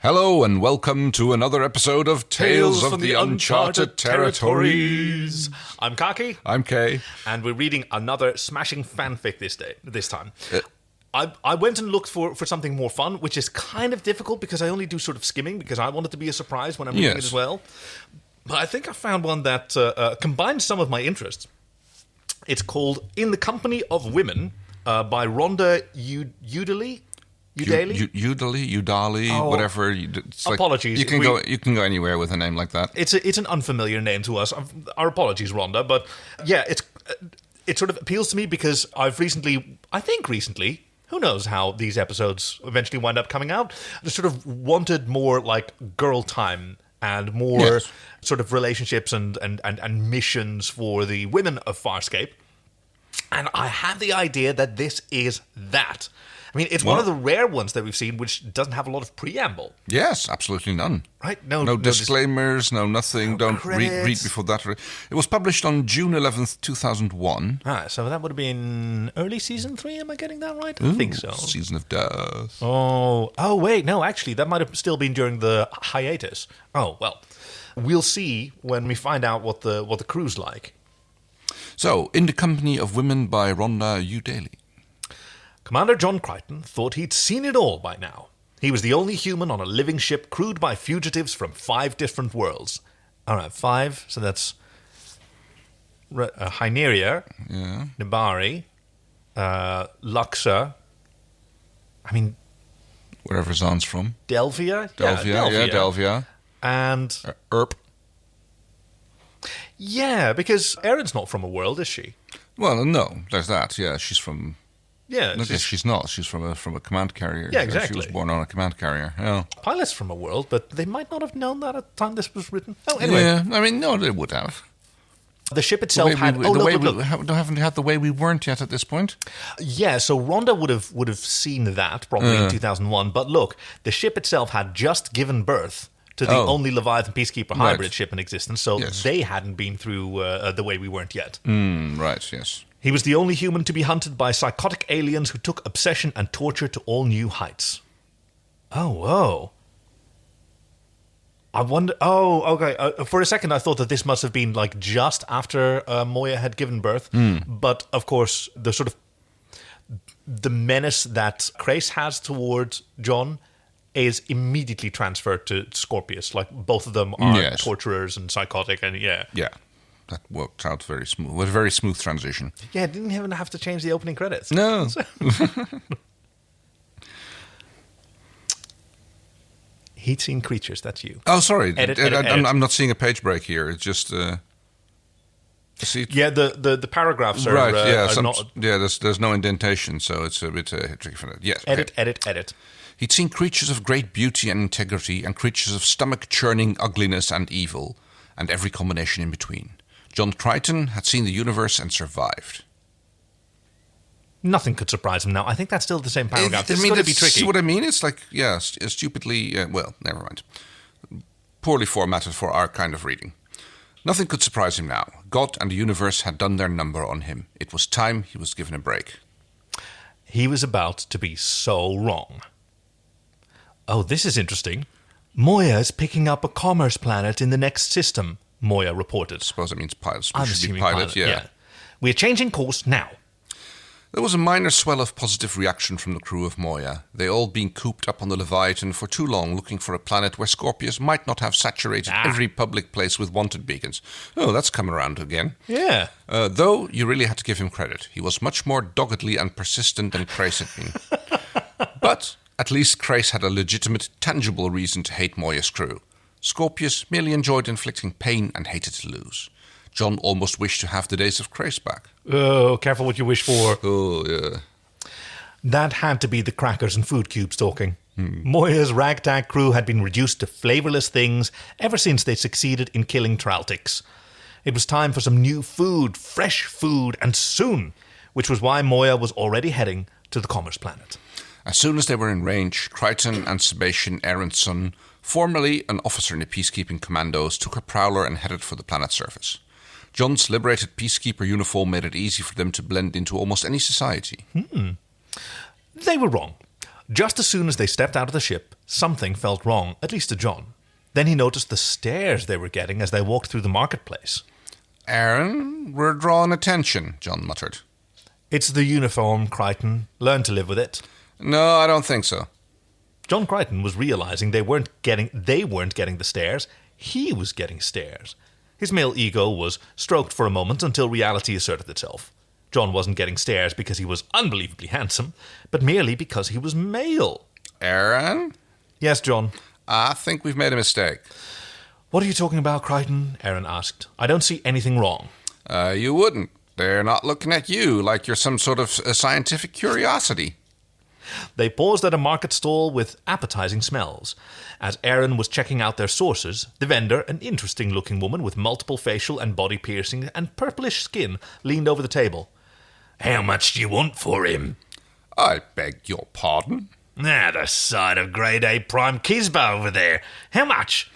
Hello and welcome to another episode of Tales of the Uncharted Territories. I'm Kaki. I'm Kay. And we're reading another smashing fanfic this time. I went and looked for something more fun, which is kind of difficult because I only do sort of skimming because I want it to be a surprise when I'm reading it as well. But I think I found one that combines some of my interests. It's called In the Company of Women by Rhonda Udali. Udali, whatever. It's apologies. You can go anywhere with a name like that. It's an unfamiliar name to us. Our apologies, Rhonda. But yeah, it sort of appeals to me because I've recently, who knows how these episodes eventually wind up coming out, I sort of wanted more like girl time and more sort of relationships and missions for the women of Farscape. And I have the idea that this is that. I mean, it's one of the rare ones that we've seen which doesn't have a lot of preamble. Yes, absolutely none. Right? No disclaimers, no nothing. Don't read before that. It was published on June 11th, 2001. So that would have been early season 3, am I getting that right? I think so. Season of Death. Oh, wait, no, actually, that might have still been during the hiatus. Oh, well, we'll see when we find out what the crew's like. So, In the Company of Women by Rhonda Udali. Commander John Crichton thought he'd seen it all by now. He was the only human on a living ship crewed by fugitives from 5 different worlds. All right, 5, so that's Hyneria, Nibari, Luxa, wherever Zahn's from. Delvia. Delvia. And Erp. Yeah, because Erin's not from a world, is she? Well, no, there's that. Yeah, she's from... Yeah, she's not. She's from a command carrier. Yeah, exactly. She was born on a command carrier. Yeah. Pilot's from a world, but they might not have known that at the time this was written. Oh, anyway. Yeah, no, they would have. The ship itself had... haven't had the way we weren't yet at this point. Yeah, so Rhonda would have seen that probably in 2001. But look, the ship itself had just given birth to the only Leviathan Peacekeeper hybrid ship in existence, so they hadn't been through the way we weren't yet. Right, yes. He was the only human to be hunted by psychotic aliens who took obsession and torture to all new heights. Oh, whoa. I wonder... Oh, okay. For a second, I thought that this must have been like just after Moya had given birth. But, of course, the sort of... The menace that Crais has towards John is immediately transferred to Scorpius. Like, both of them are torturers and psychotic, and Yeah. That worked out very smooth. With a very smooth transition. Yeah, didn't even have to change the opening credits. No. He'd seen creatures, that's you. Oh, sorry. Edit. I'm not seeing a page break here. It's just... See, yeah, the paragraphs are, right, are not... Yeah, there's no indentation, so it's a bit tricky for that. Yes. Edit. He'd seen creatures of great beauty and integrity, and creatures of stomach-churning ugliness and evil, and every combination in between. John Crichton had seen the universe and survived. Nothing could surprise him now. I think that's still the same paragraph. This is going to be tricky. See what I mean? It's like, stupidly... well, never mind. Poorly formatted for our kind of reading. Nothing could surprise him now. God and the universe had done their number on him. It was time he was given a break. He was about to be so wrong. Oh, this is interesting. Moya is picking up a commerce planet in the next system, Moya reported. I suppose that means pilots. I'm assuming pilot, yeah. We're changing course now. There was a minor swell of positive reaction from the crew of Moya. They all been cooped up on the Leviathan for too long, looking for a planet where Scorpius might not have saturated every public place with wanted beacons. Oh, that's come around again. Yeah. Though, you really had to give him credit. He was much more doggedly and persistent than Crais had been. But at least Crais had a legitimate, tangible reason to hate Moya's crew. Scorpius merely enjoyed inflicting pain and hated to lose. John almost wished to have the days of Crais back. Oh, careful what you wish for. Oh, yeah. That had to be the crackers and food cubes talking. Moya's ragtag crew had been reduced to flavourless things ever since they succeeded in killing Traltics. It was time for some new food, fresh food, and soon, which was why Moya was already heading to the Commerce Planet. As soon as they were in range, Crichton and Sebastian Aronson, formerly an officer in the Peacekeeping Commandos, took a prowler and headed for the planet's surface. John's liberated Peacekeeper uniform made it easy for them to blend into almost any society. They were wrong. Just as soon as they stepped out of the ship, something felt wrong, at least to John. Then he noticed the stares they were getting as they walked through the marketplace. Aaron, we're drawing attention, John muttered. It's the uniform, Crichton. Learn to live with it. No, I don't think so. John Crichton was realizing they weren't getting the stares. He was getting stares. His male ego was stroked for a moment until reality asserted itself. John wasn't getting stares because he was unbelievably handsome, but merely because he was male. Aaron? Yes, John? I think we've made a mistake. What are you talking about, Crichton? Aaron asked. I don't see anything wrong. You wouldn't. They're not looking at you like you're some sort of scientific curiosity. They paused at a market stall with appetizing smells. As Aaron was checking out their sources, the vendor, an interesting-looking woman with multiple facial and body piercings and purplish skin, leaned over the table. How much do you want for him? I beg your pardon? The sight of Grade A Prime Kisba over there. How much?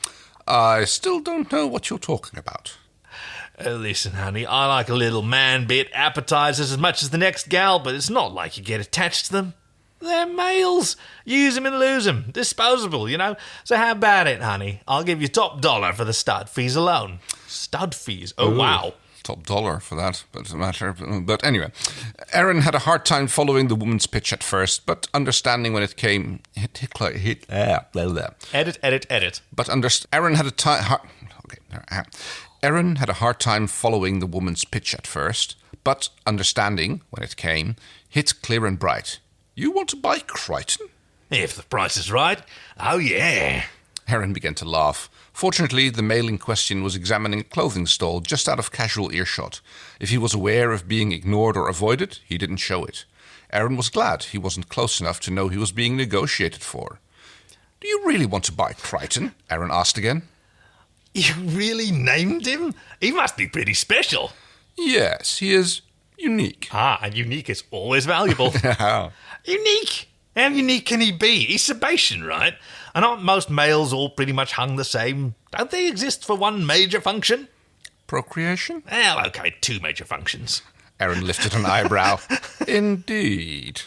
I still don't know what you're talking about. Listen, honey, I like a little man-bit appetizers as much as the next gal, but it's not like you get attached to them. They're males. Use them and lose them. Disposable, you know. So how about it, honey? I'll give you top dollar for the stud fees alone. Stud fees? Oh, wow. Top dollar for that, but it's a matter. But anyway, Aaron had a hard time following the woman's pitch at first, but understanding when it came. Edit. But Aaron had a time. Aaron had a hard time following the woman's pitch at first, but understanding when it came, hit clear and bright. You want to buy Crichton? If the price is right. Oh, yeah. Aaron began to laugh. Fortunately, the male in question was examining a clothing stall just out of casual earshot. If he was aware of being ignored or avoided, he didn't show it. Aaron was glad he wasn't close enough to know he was being negotiated for. Do you really want to buy Crichton? Aaron asked again. You really named him? He must be pretty special. Yes, he is unique. And unique is always valuable. Unique? How unique can he be? He's Sebastian, right? And aren't most males all pretty much hung the same? Don't they exist for one major function? Procreation? Well, okay, two major functions. Aaron lifted an eyebrow. Indeed.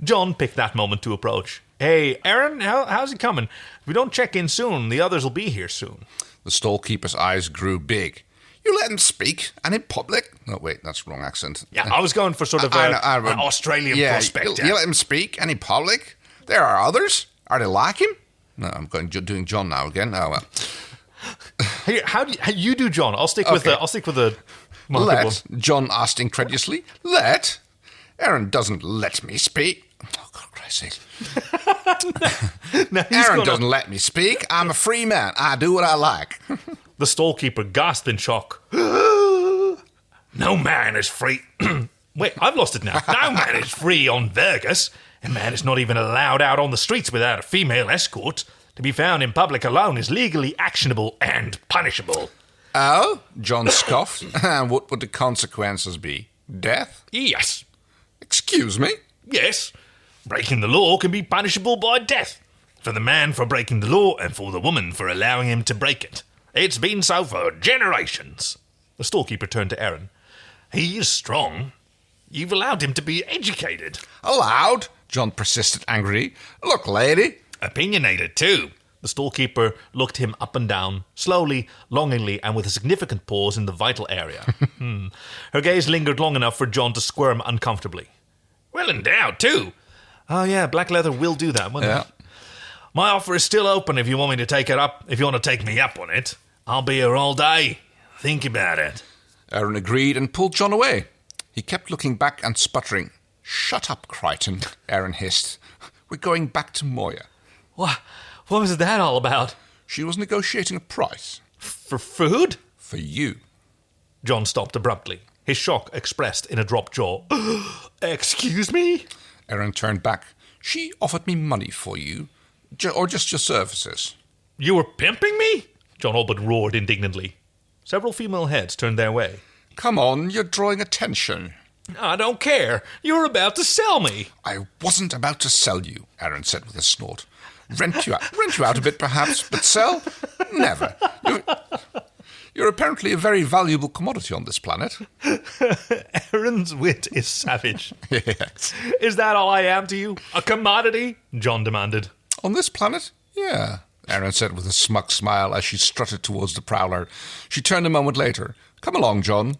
John picked that moment to approach. Hey, Aaron, how's it coming? If we don't check in soon, the others will be here soon. The stallkeeper's eyes grew big. You let him speak, and in public? No, wait, that's the wrong accent. Yeah, I was going for sort of an Australian prospector. You let him speak, and in public? There are others. Are they like him? No, I'm doing John now again. Oh well. Here, how you do John? I'll stick with the. Let John asked incredulously. Let Aaron doesn't let me speak. Oh God, Christ's sake! Aaron doesn't let me speak. I'm a free man. I do what I like. The stallkeeper gasped in shock. No man is free. Wait, I've lost it now. No man is free on Vergus. A man is not even allowed out on the streets without a female escort. To be found in public alone is legally actionable and punishable. Oh? John scoffed. What would the consequences be? Death? Yes. Excuse me? Yes. Breaking the law can be punishable by death. For the man for breaking the law and for the woman for allowing him to break it. It's been so for generations. The storekeeper turned to Aaron. He is strong. You've allowed him to be educated. Allowed? John persisted angrily. Look, lady. Opinionated, too. The storekeeper looked him up and down, slowly, longingly, and with a significant pause in the vital area. Her gaze lingered long enough for John to squirm uncomfortably. Well endowed, too. Oh, yeah, black leather will do that, won't it? My offer is still open if you want me to take it up, if you want to take me up on it. I'll be here all day. Think about it. Aaron agreed and pulled John away. He kept looking back and sputtering. Shut up, Crichton, Aaron hissed. We're going back to Moya. What was that all about? She was negotiating a price. For food? For you. John stopped abruptly, his shock expressed in a dropped jaw. Excuse me? Aaron turned back. She offered me money for you, or just your services. You were pimping me? John all but roared indignantly. Several female heads turned their way. Come on, you're drawing attention. I don't care. You're about to sell me. I wasn't about to sell you, Aaron said with a snort. Rent you out a bit, perhaps, but sell? Never. You're apparently a very valuable commodity on this planet. Aaron's wit is savage. Yes. Is that all I am to you? A commodity? John demanded. On this planet? Yeah, Aaron said with a smug smile as she strutted towards the prowler. She turned a moment later. Come along, John.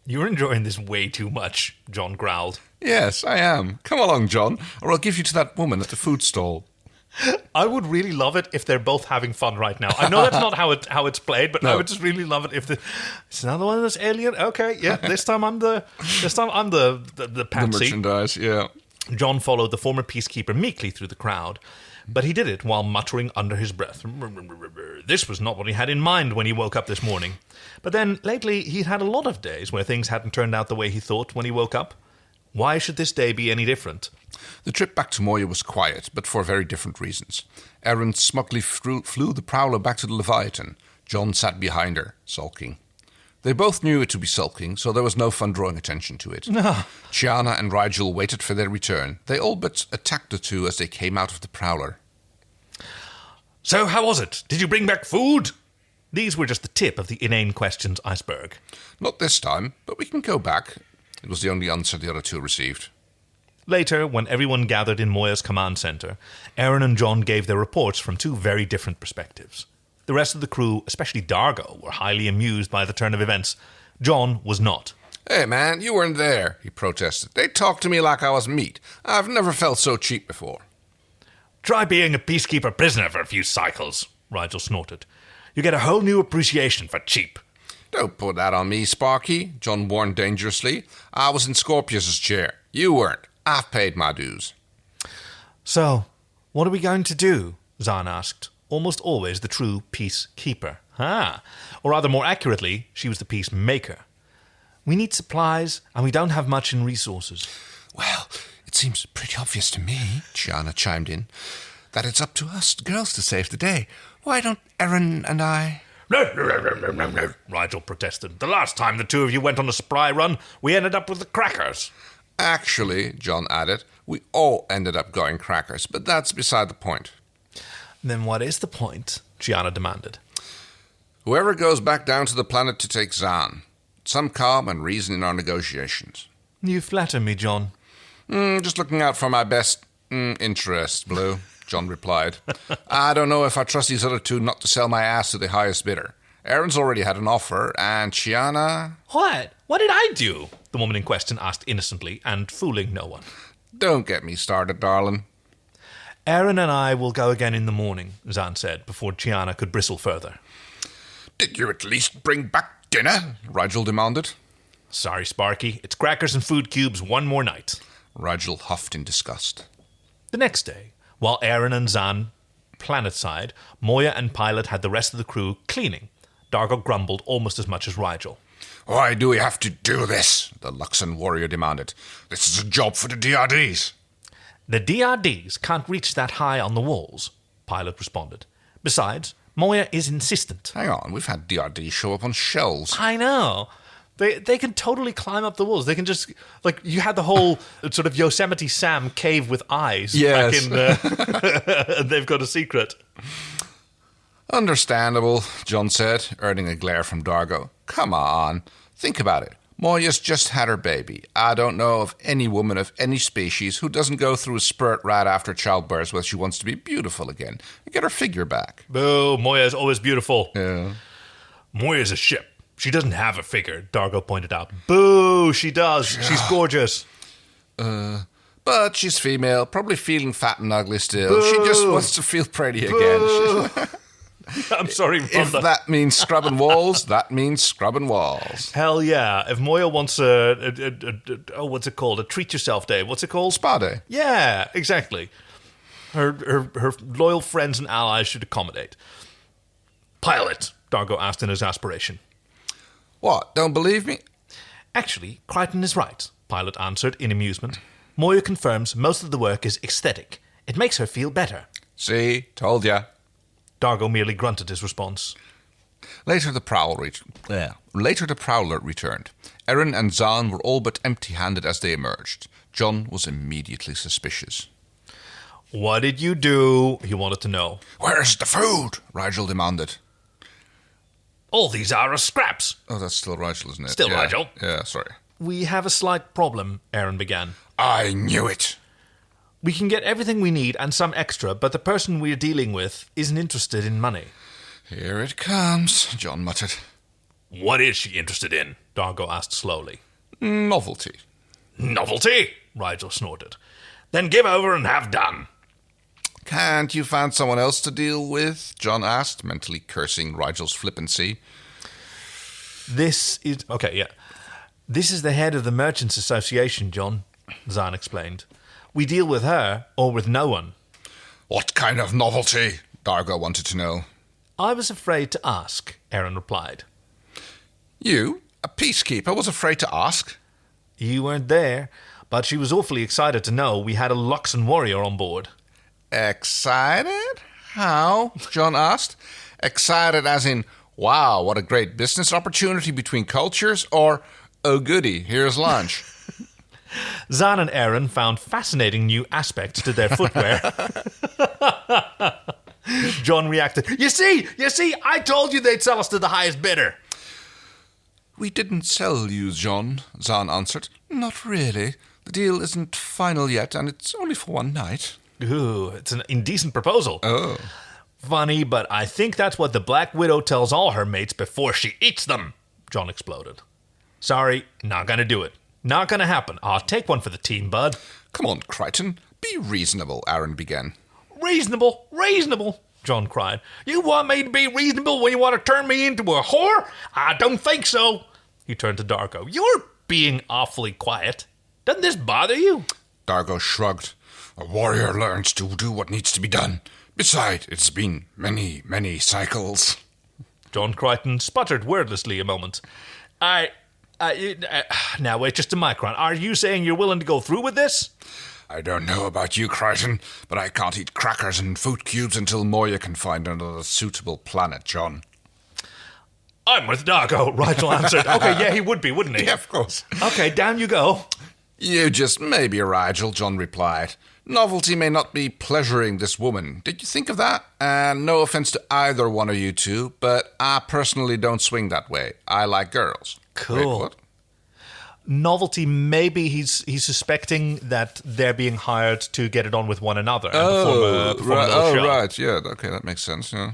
You're enjoying this way too much, John growled. Yes, I am. Come along, John, or I'll give you to that woman at the food stall. I would really love it if they're both having fun right now. I know that's not how it's played, but No. I would just really love it if it's another one of those alien. Okay, yeah, this time I'm the The patsy. merchandise, yeah. John followed the former peacekeeper meekly through the crowd, but he did it while muttering under his breath. This was not what he had in mind when he woke up this morning. But then, lately, he'd had a lot of days where things hadn't turned out the way he thought when he woke up. Why should this day be any different? The trip back to Moya was quiet, but for very different reasons. Erin smugly flew the prowler back to the Leviathan. John sat behind her, sulking. They both knew it to be sulking, so there was no fun drawing attention to it. Chiana and Rigel waited for their return. They all but attacked the two as they came out of the prowler. So, how was it? Did you bring back food? These were just the tip of the inane questions iceberg. Not this time, but we can go back. It was the only answer the other two received. Later, when everyone gathered in Moya's command center, Aaron and John gave their reports from two very different perspectives. The rest of the crew, especially Dargo, were highly amused by the turn of events. John was not. Hey, man, you weren't there, he protested. They talked to me like I was meat. I've never felt so cheap before. Try being a peacekeeper prisoner for a few cycles, Rigel snorted. You get a whole new appreciation for cheap. Don't put that on me, Sparky, John warned dangerously. I was in Scorpius's chair. You weren't. I've paid my dues. So, what are we going to do? Zahn asked, almost always the true peacekeeper. Or rather, more accurately, she was the peacemaker. We need supplies, and we don't have much in resources. Well, it seems pretty obvious to me, Chiana chimed in, that it's up to us girls to save the day. Why don't Aaron and I... No, Rigel protested. The last time the two of you went on a spry run, we ended up with the crackers. Actually, John added, we all ended up going crackers, but that's beside the point. Then what is the point? Chiana demanded. Whoever goes back down to the planet to take Zahn. Some calm and reason in our negotiations. You flatter me, John. Just looking out for my best interests, Blue, John replied. I don't know if I trust these other two not to sell my ass to the highest bidder. Aaron's already had an offer, and Chiana... What? What did I do? The woman in question asked innocently and fooling no one. Don't get me started, darling. Aaron and I will go again in the morning, Zahn said, before Chiana could bristle further. Did you at least bring back dinner? Rigel demanded. Sorry, Sparky. It's crackers and food cubes one more night. Rigel huffed in disgust. The next day, while Aaron and Zahn planetside, Moya and Pilot had the rest of the crew cleaning. Dargo grumbled almost as much as Rigel. Why do we have to do this? The Luxon warrior demanded. This is a job for the DRDs. The DRDs can't reach that high on the walls, Pilot responded. Besides, Moya is insistent. Hang on, we've had DRDs show up on shelves. I know. They can totally climb up the walls. They can just... Like, you had the whole sort of Yosemite Sam cave with eyes. Yes. Back in They've Got a Secret. Understandable, John said, earning a glare from Dargo. Come on, think about it. Moya's just had her baby. I don't know of any woman of any species who doesn't go through a spurt right after childbirth where she wants to be beautiful again and get her figure back. Boo, Moya's always beautiful. Yeah. Moya's a ship. She doesn't have a figure, Dargo pointed out. Boo, she does. She's gorgeous. But she's female, probably feeling fat and ugly still. Boo. She just wants to feel pretty again. I'm sorry, Rhonda. If that means scrubbing walls, that means scrubbing walls. Hell yeah. If Moya wants what's it called? A treat yourself day. What's it called? Spa day. Yeah, exactly. Her loyal friends and allies should accommodate. Pilot, Dargo asked in exasperation. What, don't believe me? Actually, Crichton is right, Pilot answered in amusement. Moya confirms most of the work is aesthetic. It makes her feel better. See, told ya. Dargo merely grunted his response. Later the prowler returned. Aaron and Zahn were all but empty-handed as they emerged. John was immediately suspicious. What did you do? He wanted to know. Where's the food? Rigel demanded. All these are scraps. Oh, that's still Rigel, isn't it? Still yeah. Rigel. Yeah, sorry. We have a slight problem, Aaron began. I knew it. We can get everything we need and some extra, but the person we're dealing with isn't interested in money. Here it comes, John muttered. What is she interested in? Dargo asked slowly. Novelty. Novelty? Rigel snorted. Then give over and have done. Can't you find someone else to deal with? John asked, mentally cursing Rigel's flippancy. This is the head of the Merchants Association, John, Zahn explained. We deal with her or with no one. What kind of novelty? Dargo wanted to know. I was afraid to ask, Aaron replied. You, a peacekeeper, was afraid to ask? You weren't there, but she was awfully excited to know we had a Luxon warrior on board. Excited? How? John asked. Excited as in, wow, what a great business opportunity between cultures, or, oh goody, here's lunch. Zahn and Aaron found fascinating new aspects to their footwear. John reacted, You see, I told you they'd sell us to the highest bidder. We didn't sell you, John, Zahn answered. Not really. The deal isn't final yet, and it's only for one night. Ooh, it's an indecent proposal. Oh. Funny, but I think that's what the Black Widow tells all her mates before she eats them, John exploded. Sorry, not gonna do it. Not gonna happen. I'll take one for the team, bud. Come on, Crichton. Be reasonable, Aaron began. Reasonable, John cried. You want me to be reasonable when you want to turn me into a whore? I don't think so. He turned to Dargo. You're being awfully quiet. Doesn't this bother you? Dargo shrugged. A warrior learns to do what needs to be done. Besides, it's been many, many cycles. John Crichton sputtered wordlessly a moment. Now wait just a micron. Are you saying you're willing to go through with this? I don't know about you, Crichton, but I can't eat crackers and food cubes until Moya can find another suitable planet, John. I'm with Dargo, Rigel answered. Okay, yeah, he would be, wouldn't he? Yeah, of course. Okay, down you go. You just may be, Rigel, John replied. Novelty may not be pleasuring this woman. Did you think of that? And no offense to either one of you two, but I personally don't swing that way. I like girls. Cool. Wait, what? Novelty, maybe he's suspecting that they're being hired to get it on with one another and perform a little show. Right, yeah, okay, that makes sense, yeah.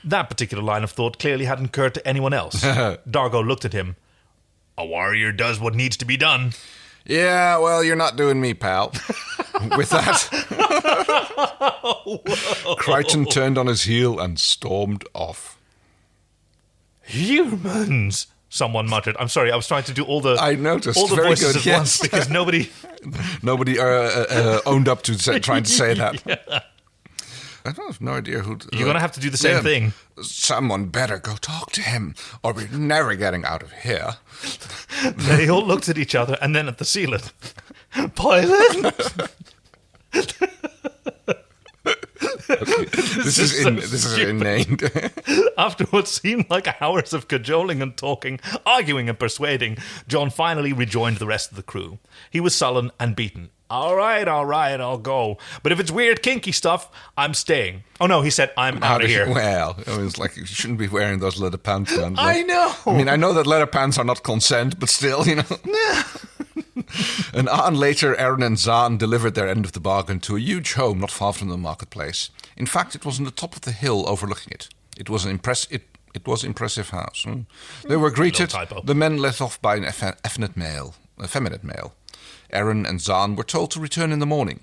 That particular line of thought clearly hadn't occurred to anyone else. Dargo looked at him. A warrior does what needs to be done. Yeah, well, you're not doing me, pal. With that, Crichton turned on his heel and stormed off. Humans, someone muttered. I'm sorry, I was trying to do all the I noticed. all the Very voices good, at yes. once because nobody owned up to trying to say that. Yeah. I have no idea who... You're going to have to do the same thing. Someone better go talk to him, or we're never getting out of here. They all looked at each other and then at the ceiling. Poison? This is inane. After what seemed like hours of cajoling and talking, arguing and persuading, John finally rejoined the rest of the crew. He was sullen and beaten. All right, I'll go. But if it's weird, kinky stuff, I'm staying. Oh, no, he said, I'm out of here. Well, I mean, it's like you shouldn't be wearing those leather pants. Man. Like, I know. I mean, I know that leather pants are not consent, but still, you know. An hour later, Aaron and Zahn delivered their end of the bargain to a huge home not far from the marketplace. In fact, it was on the top of the hill overlooking it. It was an impressive house. They were greeted. The men led off by an effeminate male. Aaron and Zahn were told to return in the morning.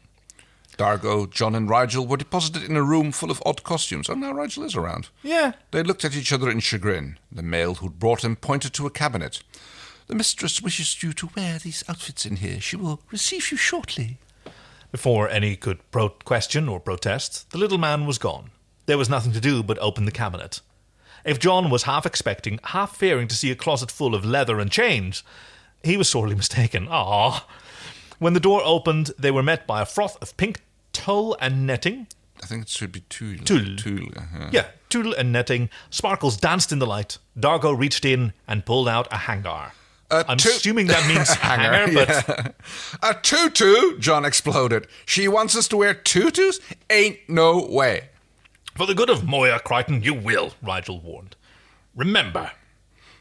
Dargo, John and Rigel were deposited in a room full of odd costumes. Oh, now Rigel is around. Yeah. They looked at each other in chagrin. The male who'd brought them pointed to a cabinet. The mistress wishes you to wear these outfits in here. She will receive you shortly. Before any could question or protest, the little man was gone. There was nothing to do but open the cabinet. If John was half expecting, half fearing to see a closet full of leather and chains, he was sorely mistaken. Ah. When the door opened, they were met by a froth of pink tulle and netting. I think it should be tulle. Tulle. Yeah, tulle and netting. Sparkles danced in the light. Dargo reached in and pulled out a hangar. I'm assuming that means hanger, but... Yeah. A tutu, John exploded. She wants us to wear tutus? Ain't no way. For the good of Moya, Crichton, you will, Rigel warned. Remember.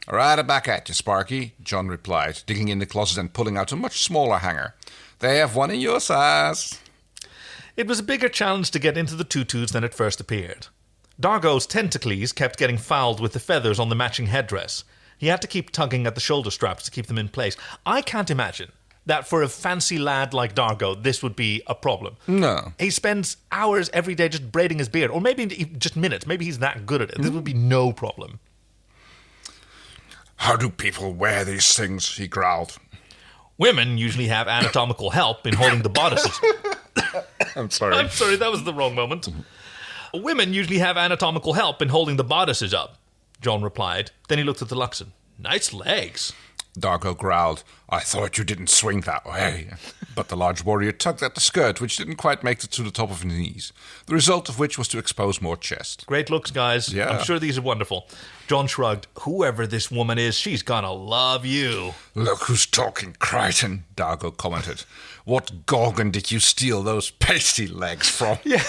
Right back at you, Sparky, John replied, digging in the closet and pulling out a much smaller hanger. They have one in your size. It was a bigger challenge to get into the tutus than it first appeared. Dargo's tentacles kept getting fouled with the feathers on the matching headdress. He had to keep tugging at the shoulder straps to keep them in place. I can't imagine that for a fancy lad like Dargo, this would be a problem. No. He spends hours every day just braiding his beard, or maybe just minutes. Maybe he's that good at it. This would be no problem. How do people wear these things? He growled. Women usually have anatomical help in holding the bodices. I'm sorry. I'm sorry, that was the wrong moment. Women usually have anatomical help in holding the bodices up, John replied. Then he looked at the Luxon. Nice legs. Dargo growled. I thought you didn't swing that way. But the large warrior tugged at the skirt, which didn't quite make it to the top of his knees, the result of which was to expose more chest. Great looks, guys. Yeah. I'm sure these are wonderful. John shrugged. Whoever this woman is, she's gonna love you. Look who's talking, Crichton, Dargo commented. What gorgon did you steal those pasty legs from? Yeah.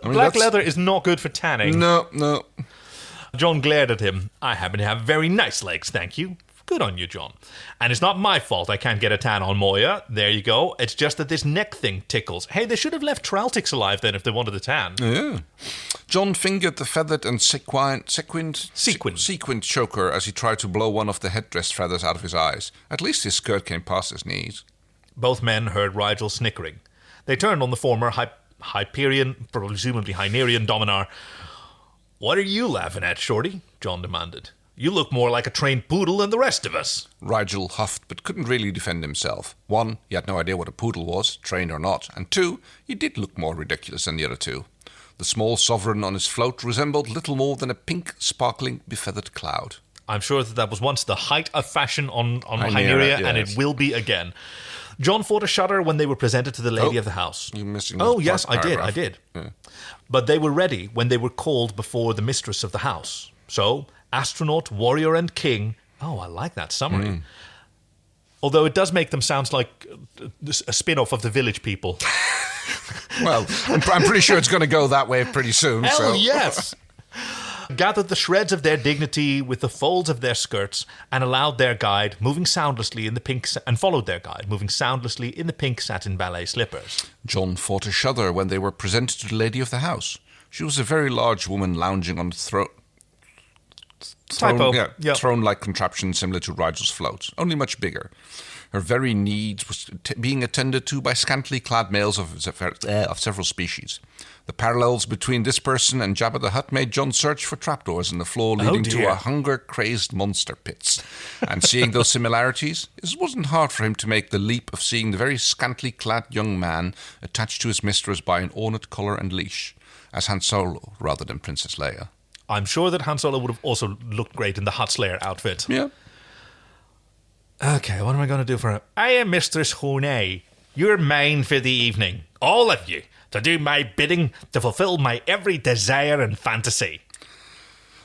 Black leather is not good for tanning. No. John glared at him. I happen to have very nice legs, thank you. Good on you, John. And it's not my fault I can't get a tan on Moya. There you go. It's just that this neck thing tickles. Hey, they should have left Traltix alive then if they wanted a tan. Yeah. John fingered the feathered and sequined choker as he tried to blow one of the headdress feathers out of his eyes. At least his skirt came past his knees. Both men heard Rigel snickering. They turned on the former Hyperion, presumably Hynerian Dominar. What are you laughing at, Shorty? John demanded. You look more like a trained poodle than the rest of us. Rigel huffed but couldn't really defend himself. One, he had no idea what a poodle was, trained or not, and two, he did look more ridiculous than the other two. The small sovereign on his float resembled little more than a pink, sparkling, befeathered cloud. I'm sure that was once the height of fashion on Hyneria, yes. And it will be again. John fought a shudder when they were presented to the lady of the house. You're missing yes, I did. Yeah. But they were ready when they were called before the mistress of the house. So, astronaut, warrior, and king. Oh, I like that summary. Although it does make them sound like a spin-off of the Village People. Well, I'm pretty sure it's going to go that way pretty soon. Hell yes! Gathered the shreds of their dignity with the folds of their skirts and allowed their guide, moving soundlessly in the pink, and followed their guide, moving soundlessly in the pink satin ballet slippers. John fought a shudder when they were presented to the lady of the house. She was a very large woman lounging on the throne-like contraption similar to Rigel's float, only much bigger. Her very needs was being attended to by scantily clad males of several species. The parallels between this person and Jabba the Hutt made John search for trapdoors in the floor leading to a hunger-crazed monster pits. And seeing those similarities, it wasn't hard for him to make the leap of seeing the very scantily clad young man attached to his mistress by an ornate collar and leash, as Han Solo rather than Princess Leia. I'm sure that Han Solo would have also looked great in the Hutt Slayer outfit. Yeah. Okay, what am I going to do for her? I am Mistress Honay. You're mine for the evening. All of you. To do my bidding, to fulfill my every desire and fantasy.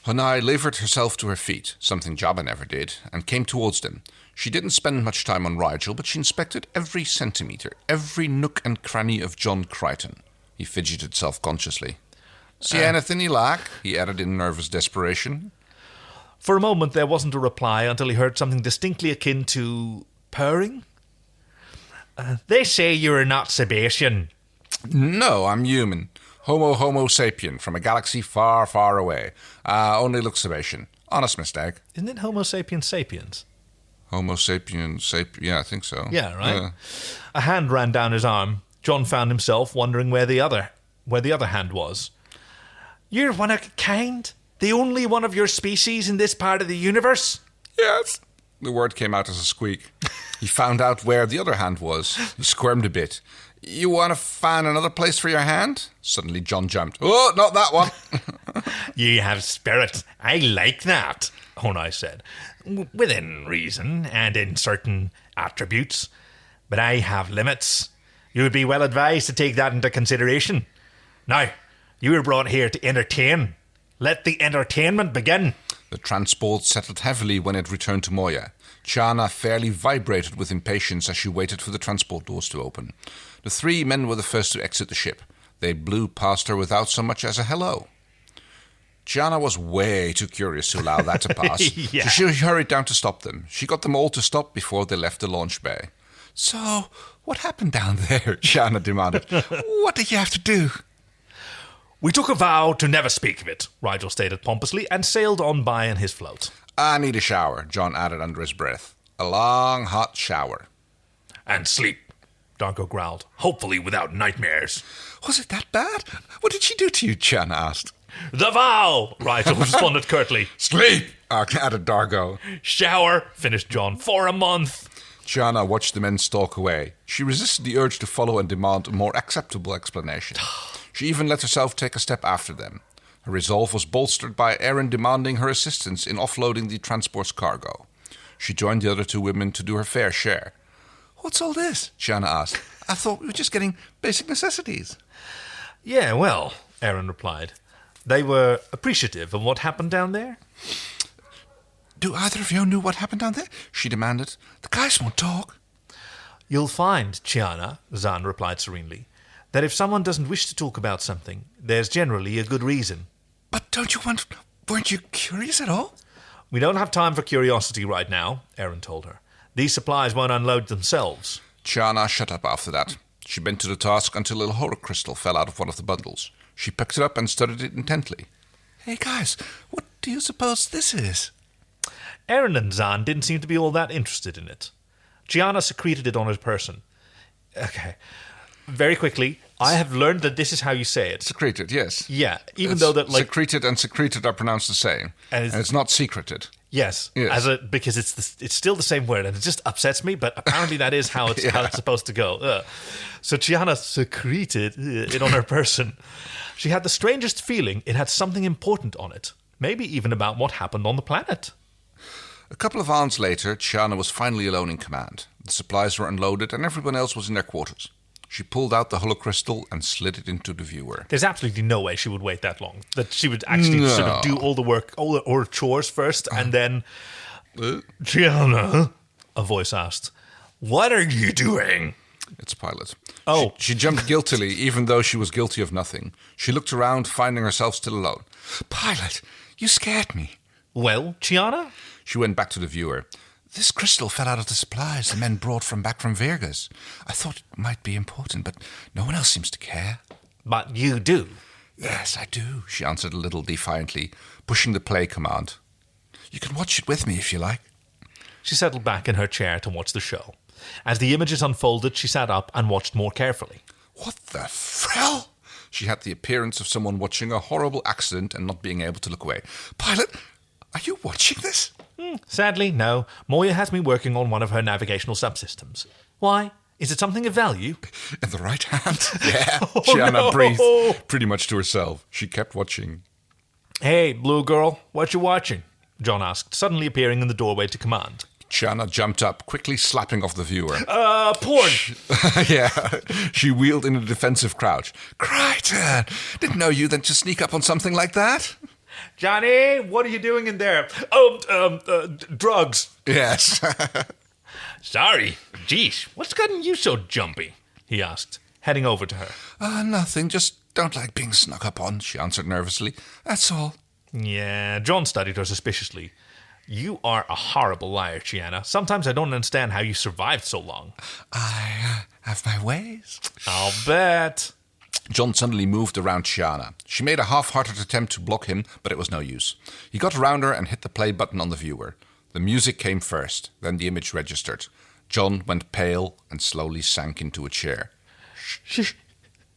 Honai levered herself to her feet, something Jabba never did, and came towards them. She didn't spend much time on Rigel, but she inspected every centimetre, every nook and cranny of John Crichton. He fidgeted self-consciously. See anything you like? He added in nervous desperation. For a moment there wasn't a reply until he heard something distinctly akin to purring. They say you are not Sebastian. No, I'm human. Homo sapien, from a galaxy far, far away. Only look Sebastian. Honest mistake. Isn't it Homo sapiens sapiens? Homo sapien, yeah, I think so. Yeah, right. Yeah. A hand ran down his arm. John found himself wondering where the other hand was. You're one of a kind? The only one of your species in this part of the universe? Yes. The word came out as a squeak. He found out where the other hand was. He squirmed a bit. You want to find another place for your hand? Suddenly John jumped. Oh, not that one. You have spirit. I like that, Honai said. Within reason and in certain attributes. But I have limits. You would be well advised to take that into consideration. Now, you were brought here to entertain. Let the entertainment begin. The transport settled heavily when it returned to Moya. Chana fairly vibrated with impatience as she waited for the transport doors to open. The three men were the first to exit the ship. They blew past her without so much as a hello. Gianna was way too curious to allow that to pass. Yeah. She hurried down to stop them. She got them all to stop before they left the launch bay. So, what happened down there? Gianna demanded. What did you have to do? We took a vow to never speak of it, Rigel stated pompously, and sailed on by in his float. I need a shower, John added under his breath. A long, hot shower. And sleep, Darko growled, hopefully without nightmares. Was it that bad? What did she do to you? Gianna asked. The vow, Rigel responded curtly. Sleep, added Dargo. Shower, finished John, for a month. Gianna watched the men stalk away. She resisted the urge to follow and demand a more acceptable explanation. She even let herself take a step after them. Her resolve was bolstered by Erin demanding her assistance in offloading the transport's cargo. She joined the other two women to do her fair share. What's all this? Gianna asked. I thought we were just getting basic necessities. Yeah, well, Erin replied. They were appreciative of what happened down there. Do either of you know what happened down there? She demanded. The guys won't talk. You'll find, Chiana, Zan replied serenely, that if someone doesn't wish to talk about something, there's generally a good reason. But weren't you curious at all? We don't have time for curiosity right now, Erin told her. These supplies won't unload themselves. Chiana shut up after that. She bent to the task until a little horror crystal fell out of one of the bundles. She picked it up and studied it intently. Hey guys, what do you suppose this is? Erin and Zan didn't seem to be all that interested in it. Gianna secreted it on her person. Okay. Very quickly, I have learned that this is how you say it. Secreted, yes. Yeah, though that like secreted and secreted are pronounced the same, and it's not secreted. Yes, yes. Because it's still the same word, and it just upsets me. But apparently, that is how it's how it's supposed to go. So Gianna secreted it on her person. She had the strangest feeling it had something important on it, maybe even about what happened on the planet. A couple of hours later, Gianna was finally alone in command. The supplies were unloaded, and everyone else was in their quarters. She pulled out the holocrystal and slid it into the viewer. There's absolutely no way she would wait that long. That she would actually sort of do all the work, all her chores first, and then... Gianna, a voice asked, what are you doing? It's Pilot. Oh. She jumped guiltily, even though she was guilty of nothing. She looked around, finding herself still alone. Pilot, you scared me. Well, Gianna? She went back to the viewer. This crystal fell out of the supplies the men brought back from Virgas. I thought it might be important, but no one else seems to care. But you do. Yes, I do, she answered a little defiantly, pushing the play command. You can watch it with me if you like. She settled back in her chair to watch the show. As the images unfolded, she sat up and watched more carefully. What the frill? She had the appearance of someone watching a horrible accident and not being able to look away. Pilot, are you watching this? Sadly, no. Moya has me working on one of her navigational subsystems. Why? Is it something of value? In the right hand? Yeah. Gianna breathed pretty much to herself. She kept watching. Hey, blue girl, what you watching? John asked, suddenly appearing in the doorway to command. Gianna jumped up, quickly slapping off the viewer. Porn! Yeah. She wheeled in a defensive crouch. Crichton! Didn't know you'd then just sneak up on something like that. Johnny, what are you doing in there? Drugs. Yes. Sorry. Geesh, what's gotten you so jumpy? He asked, heading over to her. Nothing. Just don't like being snuck up on, she answered nervously. That's all. Yeah, John studied her suspiciously. You are a horrible liar, Gianna. Sometimes I don't understand how you survived so long. I have my ways. I'll bet. John suddenly moved around Gianna. She made a half-hearted attempt to block him, but it was no use. He got around her and hit the play button on the viewer. The music came first, then the image registered. John went pale and slowly sank into a chair.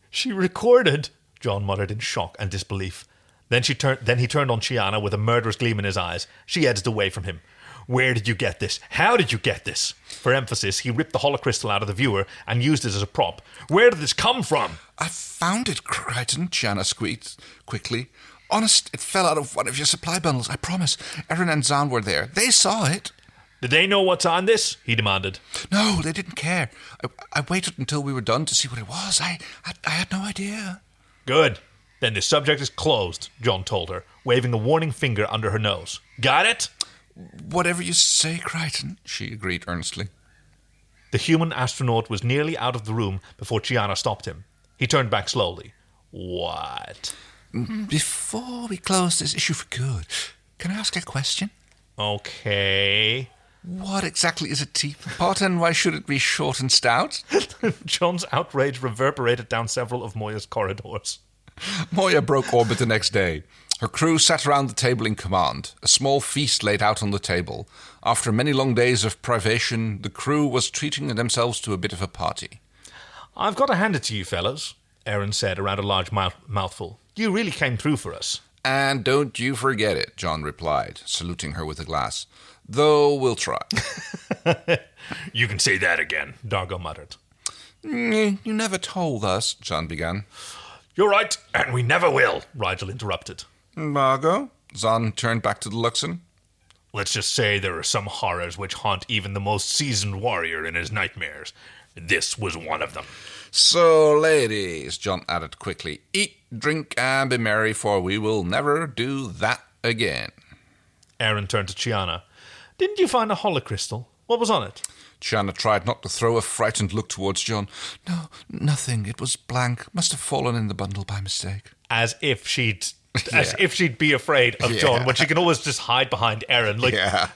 She recorded, John muttered in shock and disbelief. Then he turned on Gianna with a murderous gleam in his eyes. She edged away from him. Where did you get this? How did you get this? For emphasis, he ripped the holocrystal out of the viewer and used it as a prop. Where did this come from? I found it, Crichton, Gianna squeaked quickly. Honest, it fell out of one of your supply bundles, I promise. Erin and Zan were there. They saw it. Did they know what's on this? He demanded. No, they didn't care. I waited until we were done to see what it was. I had no idea. Good. Then the subject is closed, John told her, waving a warning finger under her nose. Got it? Whatever you say, Crichton, she agreed earnestly. The human astronaut was nearly out of the room before Gianna stopped him. He turned back slowly. What? Before we close this issue for good, can I ask a question? Okay. What exactly is a teapot, and why should it be short and stout? John's outrage reverberated down several of Moya's corridors. Moya broke orbit the next day. Her crew sat around the table in command, a small feast laid out on the table. After many long days of privation, the crew was treating themselves to a bit of a party. I've got to hand it to you, fellas, Aaron said around a large mouthful. You really came through for us. And don't you forget it, John replied, saluting her with a glass. Though we'll try. You can say that again, Dargo muttered. You never told us, John began. You're right, and we never will, Rigel interrupted. Margot? Zahn turned back to the Luxon. Let's just say there are some horrors which haunt even the most seasoned warrior in his nightmares. This was one of them. So, ladies, John added quickly, eat, drink, and be merry, for we will never do that again. Aaron turned to Chiana. Didn't you find a holocrystal? What was on it? Chiana tried not to throw a frightened look towards John. No, nothing. It was blank. Must have fallen in the bundle by mistake. As if she'd be afraid of John, when she can always just hide behind Aaron.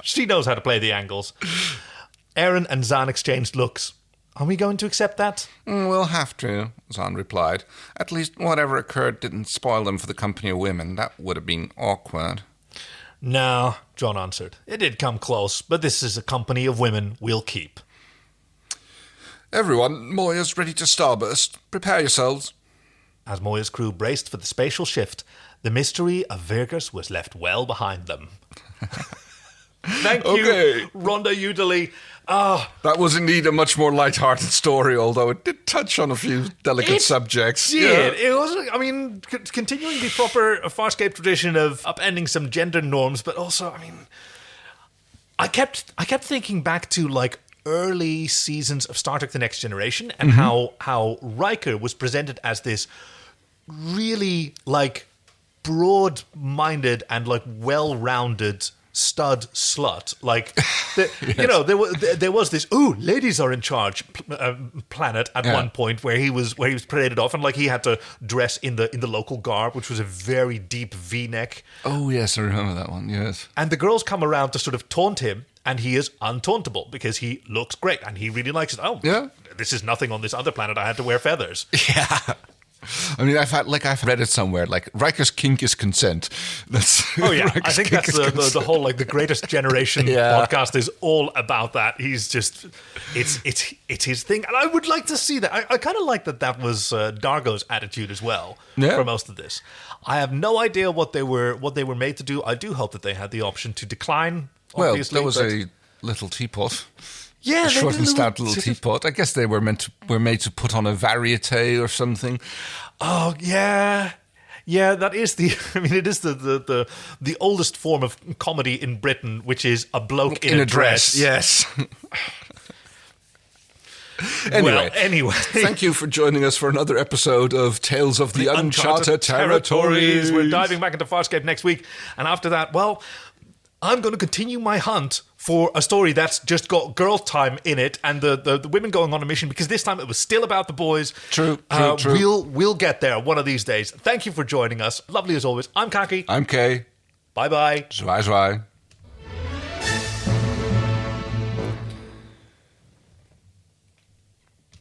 She knows how to play the angles. Aaron and Zahn exchanged looks. Are we going to accept that? We'll have to, Zahn replied. At least whatever occurred didn't spoil them for the company of women. That would have been awkward. No, John answered. It did come close, but this is a company of women we'll keep. Everyone, Moya's ready to starburst. Prepare yourselves. As Moya's crew braced for the spatial shift, the mystery of Virgus was left well behind them. Thank you, Rhonda Udally. That was indeed a much more light-hearted story, although it did touch on a few delicate subjects. It was, continuing the proper Farscape tradition of upending some gender norms, but also, I kept thinking back to, early seasons of Star Trek The Next Generation and how Riker was presented as this really, broad-minded and, well-rounded stud slut. Yes. There was this ladies are in charge planet at one point where he was paraded off, and he had to dress in the local garb, which was a very deep V-neck. Oh yes, I remember that one. Yes. And the girls come around to sort of taunt him, and he is untauntable because he looks great and he really likes it. Oh yeah, this is nothing on this other planet. I had to wear feathers. Yeah. I've read it somewhere. Riker's kink is consent. Riker's I think that's the whole the Greatest Generation podcast is all about that. He's just it's his thing, and I would like to see that. I kind of like that was Dargo's attitude as well for most of this. I have no idea what they were made to do. I do hope that they had the option to decline. Obviously, there was a little teapot. Yeah, a short and stout little teapot. I guess they were made to put on a variete or something. Oh yeah, that is it is the oldest form of comedy in Britain, which is a bloke in a dress. Yes. Anyway, thank you for joining us for another episode of Tales of the Uncharted Territories. We're diving back into Farscape next week, and after that, I'm going to continue my hunt for a story that's just got girl time in it and the women going on a mission, because this time it was still about the boys. True. We'll get there one of these days. Thank you for joining us. Lovely as always. I'm Kaki. I'm Kay. Bye-bye. Zwaai, zwaai.